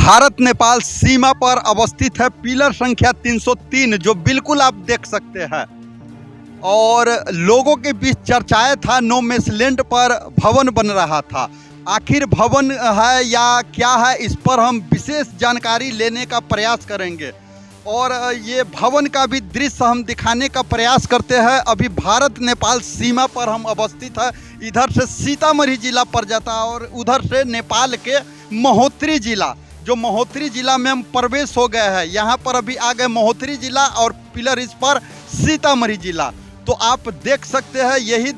भारत नेपाल सीमा पर अवस्थित है पिलर संख्या 303, जो बिल्कुल आप देख सकते हैं। और लोगों के बीच चर्चाएं था नो मेस लैंड पर भवन बन रहा था। आखिर भवन है या क्या है, इस पर हम विशेष जानकारी लेने का प्रयास करेंगे और ये भवन का भी दृश्य हम दिखाने का प्रयास करते हैं। अभी भारत नेपाल सीमा पर हम अवस्थित है। इधर से सीतामढ़ी जिला पड़ जाता है और उधर से नेपाल के महोत्तरी जिला, जो महोत्तरी जिला में हम प्रवेश हो गए हैं। यहाँ पर अभी आ गए महोत्तरी जिला और पिलर इस पर सीतामढ़ी जिला। तो आप देख सकते हैं यही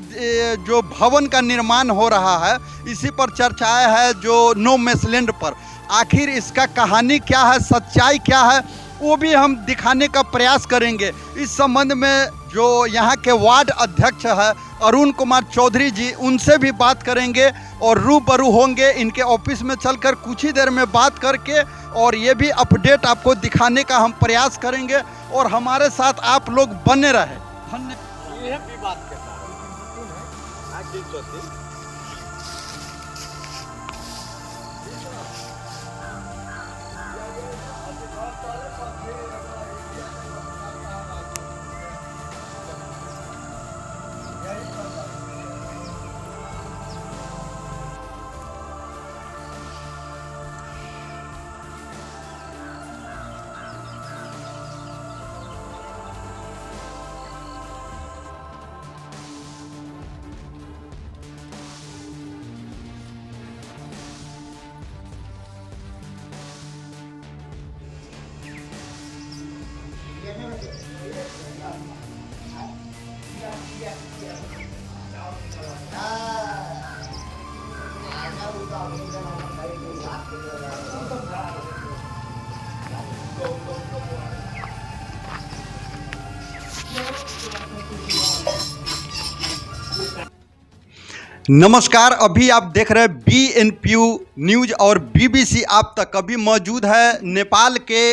जो भवन का निर्माण हो रहा है, इसी पर चर्चाएं है जो नो मेस लैंड पर। आखिर इसका कहानी क्या है, सच्चाई क्या है, वो भी हम दिखाने का प्रयास करेंगे। इस संबंध में जो यहाँ के वार्ड अध्यक्ष है अरुण कुमार चौधरी जी, उनसे भी बात करेंगे और रूबरू होंगे इनके ऑफिस में चलकर कुछ ही देर में बात करके, और ये भी अपडेट आपको दिखाने का हम प्रयास करेंगे। और हमारे साथ आप लोग बने रहे। नमस्कार, अभी आप देख रहे हैं BNPU न्यूज और BBC आप तक। अभी मौजूद है नेपाल के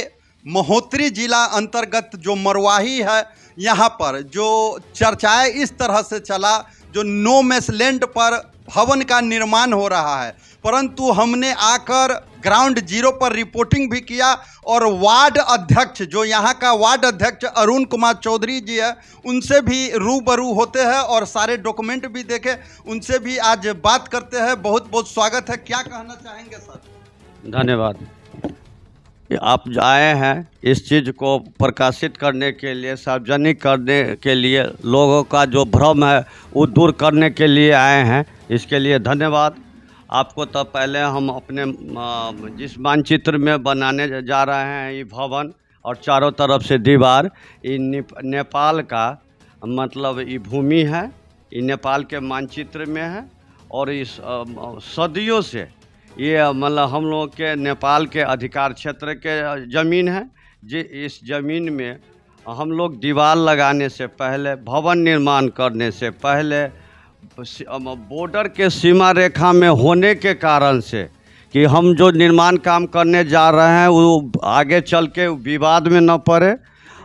महोत्तरी जिला अंतर्गत जो मरवाही है, यहाँ पर जो चर्चाएं इस तरह से चला, जो नो मेस लैंड पर भवन का निर्माण हो रहा है। परंतु हमने आकर ग्राउंड जीरो पर रिपोर्टिंग भी किया और वार्ड अध्यक्ष, जो यहाँ का वार्ड अध्यक्ष अरुण कुमार चौधरी जी है, उनसे भी रूबरू होते हैं और सारे डॉक्यूमेंट भी देखे, उनसे भी आज बात करते हैं। बहुत बहुत स्वागत है। क्या कहना चाहेंगे सर? धन्यवाद। आप आए हैं इस चीज़ को प्रकाशित करने के लिए, सार्वजनिक करने के लिए, लोगों का जो भ्रम है वो दूर करने के लिए आए हैं। इसके लिए धन्यवाद आपको। तो पहले हम अपने जिस मानचित्र में बनाने जा रहे हैं ये भवन और चारों तरफ से दीवार, ये नेपाल का मतलब ये भूमि है, ये नेपाल के मानचित्र में है। और इस सदियों से ये मतलब हम लोग के नेपाल के अधिकार क्षेत्र के ज़मीन है। इस ज़मीन में हम लोग दीवार लगाने से पहले, भवन निर्माण करने से पहले, बॉर्डर के सीमा रेखा में होने के कारण से कि हम जो निर्माण काम करने जा रहे हैं वो आगे चल के विवाद में न पड़े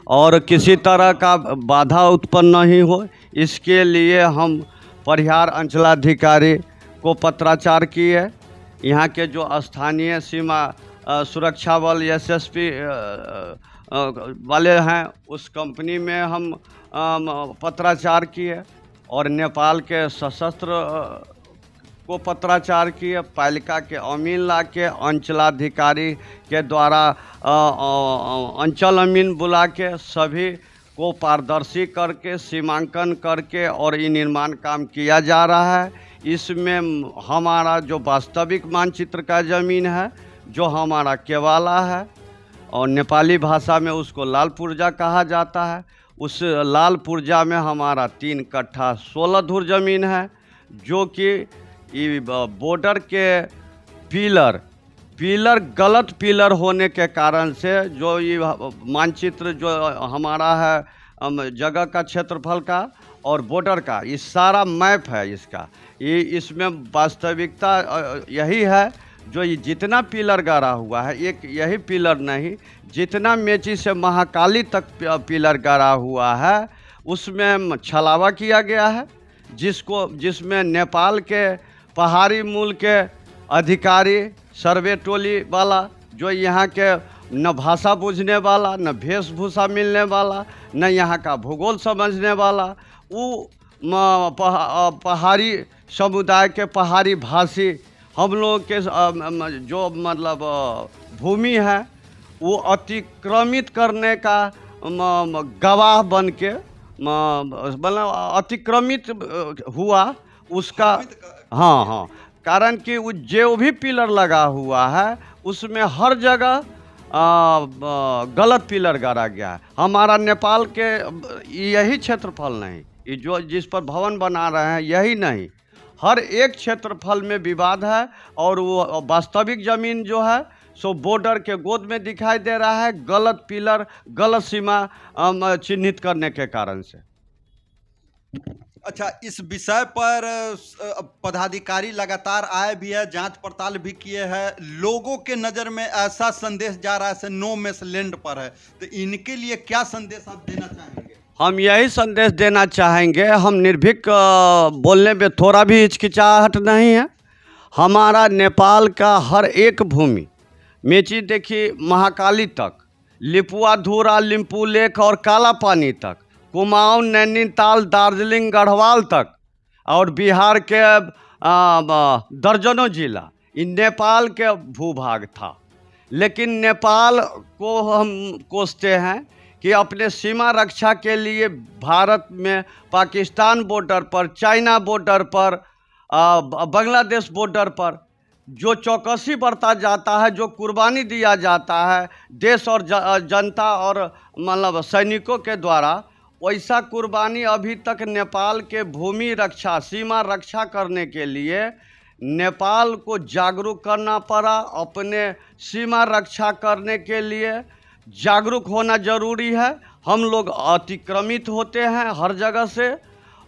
और किसी तरह का बाधा उत्पन्न नहीं हो, इसके लिए हम परिहार अंचलाधिकारी को पत्राचार किए। यहाँ के जो स्थानीय सीमा सुरक्षा बल SSP वाले हैं, उस कंपनी में हम पत्राचार किए और नेपाल के सशस्त्र को पत्राचार किए। पालिका के अमीन ला के अंचलाधिकारी के द्वारा अंचल अमीन बुला के सभी को पारदर्शी करके सीमांकन करके और ये निर्माण काम किया जा रहा है। इसमें हमारा जो वास्तविक मानचित्र का ज़मीन है, जो हमारा केवाला है और नेपाली भाषा में उसको लाल पुर्जा कहा जाता है, उस लाल पुर्जा में हमारा 3 कट्ठा 16 धुर ज़मीन है, जो कि बॉर्डर के पिलर गलत पिलर होने के कारण से जो ये मानचित्र जो हमारा है जगह का क्षेत्रफल का और बॉर्डर का, ये सारा मैप है इसका। ये इसमें वास्तविकता यही है, जो ये जितना पिलर गाड़ा हुआ है, एक यही पिलर नहीं, जितना मेची से महाकाली तक पिलर गाड़ा हुआ है उसमें छलावा किया गया है, जिसमें नेपाल के पहाड़ी मूल के अधिकारी सर्वे टोली वाला जो यहाँ के न भाषा बूझने वाला, न वेशभूषा मिलने वाला, न यहाँ का भूगोल समझने वाला, वो पहाड़ी समुदाय के पहाड़ी भाषी हम लोग के जो मतलब भूमि है वो अतिक्रमित करने का गवाह बन के मतलब अतिक्रमित हुआ उसका। हाँ हाँ, कारण कि वो जो भी पिलर लगा हुआ है उसमें हर जगह गलत पिलर गाड़ा गया है। हमारा नेपाल के यही क्षेत्रफल नहीं, ये जो जिस पर भवन बना रहे हैं यही नहीं, हर एक क्षेत्रफल में विवाद है। और वो वास्तविक ज़मीन जो है सो बॉर्डर के गोद में दिखाई दे रहा है, गलत पिलर, गलत सीमा चिन्हित करने के कारण से। अच्छा, इस विषय पर पदाधिकारी लगातार आए भी है, जांच पड़ताल भी किए हैं। लोगों के नज़र में ऐसा संदेश जा रहा है नो मेस लैंड पर है, तो इनके लिए क्या संदेश आप देना चाहेंगे? हम यही संदेश देना चाहेंगे, हम निर्भीक बोलने में थोड़ा भी हिचकिचाहट नहीं है। हमारा नेपाल का हर एक भूमि, मेची देखिए महाकाली तक, लिपुआधुरा, लिम्पू लेक और काला पानी तक, कुमाऊं, नैनीताल, दार्जिलिंग, गढ़वाल तक, और बिहार के दर्जनों जिला, इन नेपाल के भूभाग था। लेकिन नेपाल को हम कोसते हैं कि अपने सीमा रक्षा के लिए भारत में पाकिस्तान बॉर्डर पर, चाइना बॉर्डर पर, बांग्लादेश बॉर्डर पर जो चौकसी बरता जाता है, जो कुर्बानी दिया जाता है देश और जनता और मतलब सैनिकों के द्वारा, वैसा कुर्बानी अभी तक नेपाल के भूमि रक्षा, सीमा रक्षा करने के लिए नेपाल को जागरूक करना पड़ा। अपने सीमा रक्षा करने के लिए जागरूक होना जरूरी है। हम लोग अतिक्रमित होते हैं हर जगह से,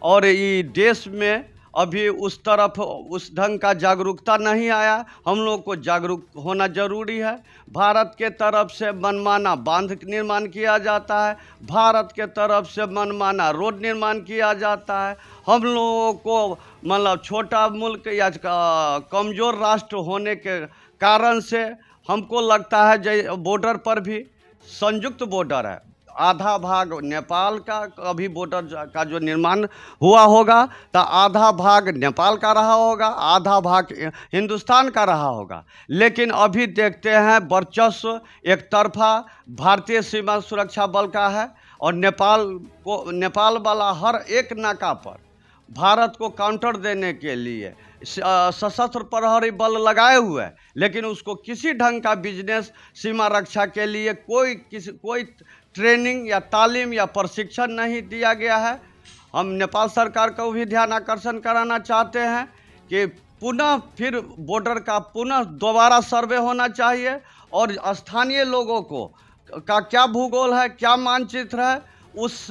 और ये देश में अभी उस तरफ उस ढंग का जागरूकता नहीं आया। हम लोग को जागरूक होना जरूरी है। भारत के तरफ से मनमाना बांध निर्माण किया जाता है, भारत के तरफ से मनमाना रोड निर्माण किया जाता है। हम लोगों को मतलब छोटा मुल्क या कमज़ोर राष्ट्र होने के कारण से हमको लगता है जै बॉर्डर पर भी संयुक्त बॉर्डर है, आधा भाग नेपाल का अभी बॉर्डर का जो निर्माण हुआ होगा तो आधा भाग नेपाल का रहा होगा, आधा भाग हिंदुस्तान का रहा होगा। लेकिन अभी देखते हैं वर्चस्व एक तरफा भारतीय सीमा सुरक्षा बल का है, और नेपाल वाला हर एक नाका पर भारत को काउंटर देने के लिए सशस्त्र प्रहरी बल लगाए हुए हैं, लेकिन उसको किसी ढंग का बिजनेस सीमा रक्षा के लिए कोई ट्रेनिंग या तालीम या प्रशिक्षण नहीं दिया गया है। हम नेपाल सरकार को भी ध्यान आकर्षण कराना चाहते हैं कि पुनः फिर बॉर्डर का पुनः दोबारा सर्वे होना चाहिए, और स्थानीय लोगों को का क्या भूगोल है, क्या मानचित्र है, उस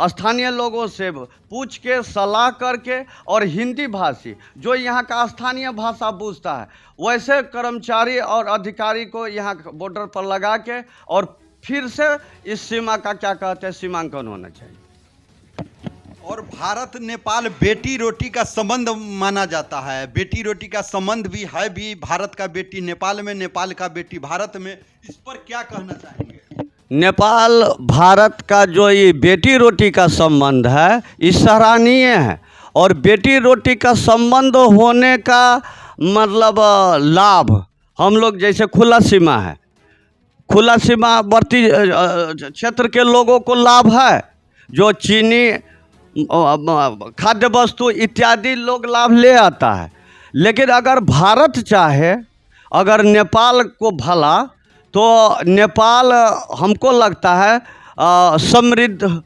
स्थानीय लोगों से पूछ के सलाह करके, और हिंदी भाषी जो यहाँ का स्थानीय भाषा बूझता है वैसे कर्मचारी और अधिकारी को यहाँ बॉर्डर पर लगा के, और फिर से इस सीमा का क्या कहते हैं सीमांकन होना चाहिए। और भारत नेपाल बेटी रोटी का संबंध माना जाता है, बेटी रोटी का संबंध भी है, भी भारत का बेटी नेपाल में, नेपाल का बेटी भारत में, इस पर क्या कहना चाहेंगे? नेपाल भारत का जो ये बेटी रोटी का संबंध है ये सराहनीय है, और बेटी रोटी का संबंध होने का मतलब लाभ हम लोग, जैसे खुला सीमा है, खुला सीमावर्ती क्षेत्र के लोगों को लाभ है, जो चीनी, खाद्य वस्तु इत्यादि लोग लाभ ले आता है। लेकिन अगर भारत चाहे अगर नेपाल को भला, तो नेपाल हमको लगता है समृद्ध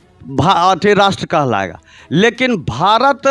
राष्ट्र कहलाएगा। लेकिन भारत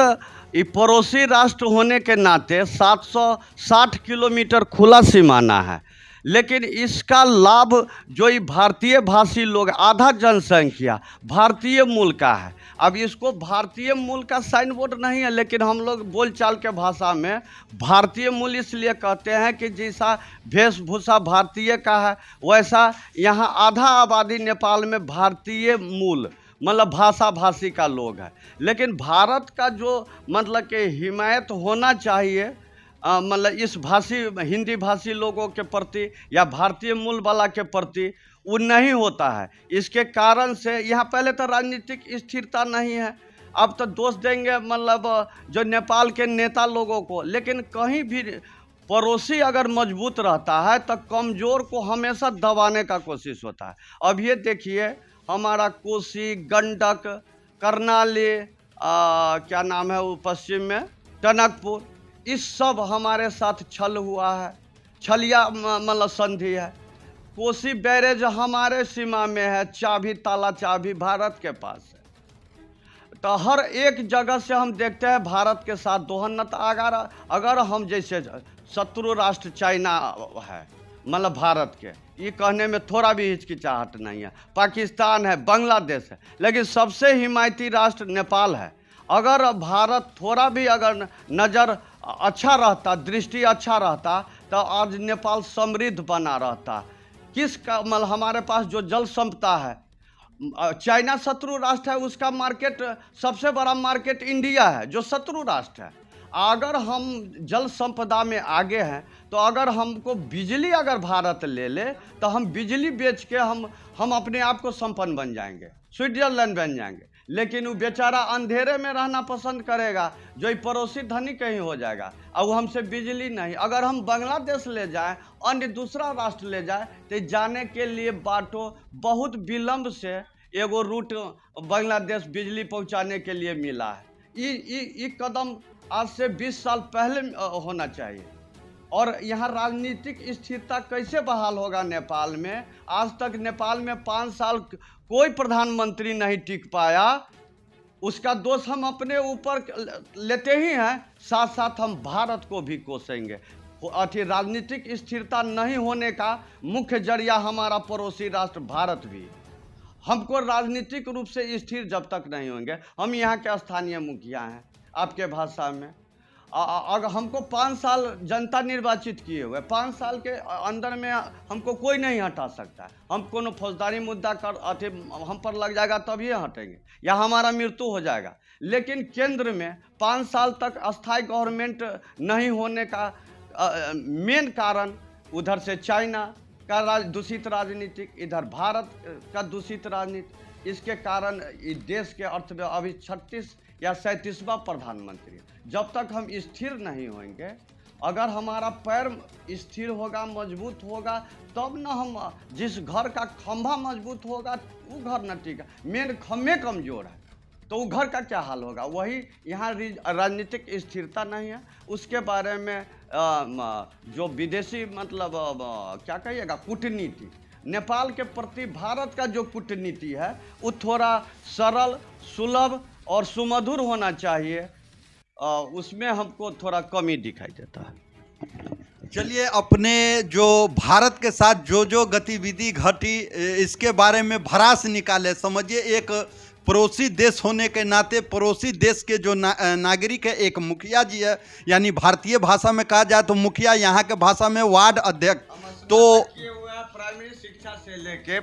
ये पड़ोसी राष्ट्र होने के नाते 760 किलोमीटर खुला सीमाना है, लेकिन इसका लाभ जो ये भारतीय भाषी लोग, आधा जनसंख्या भारतीय मूल का है। अब इसको भारतीय मूल का साइन बोर्ड नहीं है, लेकिन हम लोग बोलचाल के भाषा में भारतीय मूल इसलिए कहते हैं कि जैसा वेशभूषा भारतीय का है, वैसा यहाँ आधा आबादी नेपाल में भारतीय मूल मतलब भाषा भाषी का लोग है। लेकिन भारत का जो मतलब कि हिमायत होना चाहिए मतलब इस भाषी हिंदी भाषी लोगों के प्रति या भारतीय मूल वाला के प्रति वो नहीं होता है। इसके कारण से यहाँ पहले तो राजनीतिक स्थिरता नहीं है। अब तो दोष देंगे मतलब जो नेपाल के नेता लोगों को, लेकिन कहीं भी पड़ोसी अगर मजबूत रहता है तो कमज़ोर को हमेशा दबाने का कोशिश होता है। अब ये देखिए हमारा कोसी, गंडक, करनाली, क्या नाम है वो पश्चिम में टनकपुर, इस सब हमारे साथ छल हुआ है, छलिया मतलब संधि है। कोसी बैरेज हमारे सीमा में है, चाबी ताला चाबी भारत के पास है। तो हर एक जगह से हम देखते हैं भारत के साथ दोहनत। अगर हम जैसे शत्रु राष्ट्र चाइना है मतलब भारत के, ये कहने में थोड़ा भी हिचकिचाहट नहीं है, पाकिस्तान है, बांग्लादेश है, लेकिन सबसे हिमायती राष्ट्र नेपाल है। अगर भारत थोड़ा भी अगर नज़र अच्छा रहता, दृष्टि अच्छा रहता, तो आज नेपाल समृद्ध बना रहता। किस का मतलब हमारे पास जो जल संपदा है, चाइना शत्रु राष्ट्र है, उसका मार्केट सबसे बड़ा मार्केट इंडिया है जो शत्रु राष्ट्र है। अगर हम जल संपदा में आगे हैं तो अगर हमको बिजली अगर भारत ले ले तो हम बिजली बेच के हम अपने आप को संपन्न बन जाएंगे, स्विट्जरलैंड बन जाएंगे। लेकिन वो बेचारा अंधेरे में रहना पसंद करेगा, जो ही पड़ोसी धनी कहीं हो जाएगा, और वो हमसे बिजली नहीं। अगर हम बांग्लादेश ले जाएं, अन्य दूसरा राष्ट्र ले जाए, तो जाने के लिए बाटो बहुत विलम्ब से एगो रूट बांग्लादेश बिजली पहुंचाने के लिए मिला है। ये कदम आज से 20 साल पहले होना चाहिए। और यहाँ राजनीतिक स्थिरता कैसे बहाल होगा नेपाल में? आज तक नेपाल में 5 साल कोई प्रधानमंत्री नहीं टिक पाया। उसका दोष हम अपने ऊपर लेते ही हैं, साथ साथ हम भारत को भी कोसेंगे। राजनीतिक स्थिरता नहीं होने का मुख्य जरिया हमारा पड़ोसी राष्ट्र भारत भी। हमको राजनीतिक रूप से स्थिर जब तक नहीं होंगे, हम यहाँ के स्थानीय मुखिया हैं आपके भाषा में, अगर हमको 5 साल जनता निर्वाचित किए हुए, 5 साल के अंदर में हमको कोई नहीं हटा सकता है। हम कोनो फौजदारी मुद्दा कर हम पर लग जाएगा तभी हटेंगे, या हमारा मृत्यु हो जाएगा। लेकिन केंद्र में 5 साल तक अस्थायी गवर्नमेंट नहीं होने का मेन कारण उधर से चाइना का दूषित राजनीतिक, इधर भारत का दूषित राजनीति। इसके कारण इस देश के अर्थ में अभी 36 या 37वां प्रधानमंत्री। जब तक हम स्थिर नहीं होंगे, अगर हमारा पैर स्थिर होगा, मजबूत होगा, तब ना हम जिस घर का खंभा मजबूत होगा वो घर न टिका। मेन खंभे कमजोर है तो वो घर का क्या हाल होगा? वही यहाँ राजनीतिक स्थिरता नहीं है। उसके बारे में जो विदेशी मतलब क्या कहिएगा कूटनीति, नेपाल के प्रति भारत का जो कूटनीति है वो थोड़ा सरल, सुलभ और सुमधुर होना चाहिए। उसमें हमको थोड़ा कमी दिखाई देता है। चलिए, अपने जो भारत के साथ जो गतिविधि घटी इसके बारे में भड़ास निकाले। समझिए, एक पड़ोसी देश होने के नाते पड़ोसी देश के जो नागरिक है, एक मुखिया जी है, यानी भारतीय भाषा में कहा जाए तो मुखिया, यहाँ के भाषा में वार्ड अध्यक्ष। तो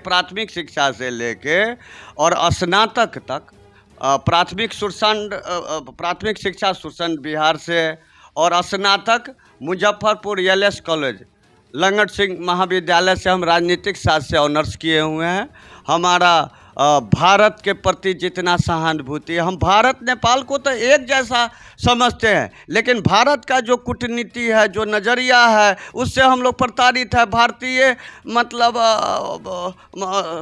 प्राथमिक शिक्षा से लेके और स्नातक तक, प्राथमिक शिक्षा सुरसंड बिहार से, और स्नातक मुजफ्फरपुर एलएस कॉलेज लंगट सिंह महाविद्यालय से हम राजनीतिक शास्त्र से ऑनर्स किए हुए हैं। हमारा भारत के प्रति जितना सहानुभूति है, हम भारत नेपाल को तो एक जैसा समझते हैं, लेकिन भारत का जो कूटनीति है, जो नज़रिया है, उससे हम लोग प्रताड़ित है। भारतीय मतलब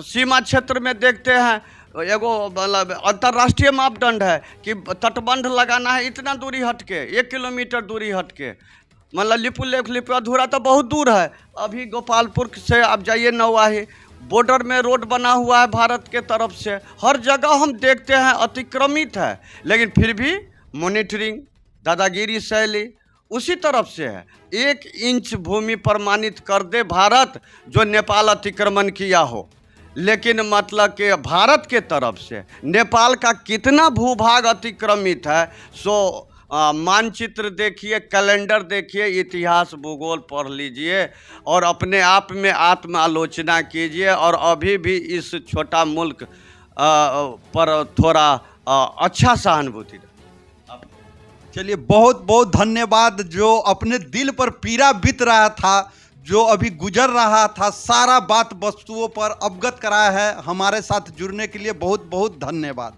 सीमा क्षेत्र में देखते हैं, एगो मतलब अंतर्राष्ट्रीय मापदंड है कि तटबंध लगाना है इतना दूरी हटके, 1 किलोमीटर दूरी हटके। मतलब लिपुलेख तो बहुत दूर है। अभी गोपालपुर से आप जाइए नौवाही, बॉर्डर में रोड बना हुआ है भारत के तरफ से। हर जगह हम देखते हैं अतिक्रमित है, लेकिन फिर भी मॉनिटरिंग, दादागिरी शैली उसी तरफ से है। 1 इंच भूमि प्रमाणित कर दे भारत जो नेपाल अतिक्रमण किया हो, लेकिन मतलब कि भारत के तरफ से नेपाल का कितना भूभाग अतिक्रमित है, सो मानचित्र देखिए, कैलेंडर देखिए, इतिहास भूगोल पढ़ लीजिए और अपने आप में आत्म आलोचना कीजिए, और अभी भी इस छोटा मुल्क पर थोड़ा अच्छा सहानुभूति। चलिए, बहुत बहुत धन्यवाद। जो अपने दिल पर पीड़ा बीत रहा था, जो अभी गुजर रहा था, सारा बात वस्तुओं पर अवगत कराया है। हमारे साथ जुड़ने के लिए बहुत बहुत धन्यवाद।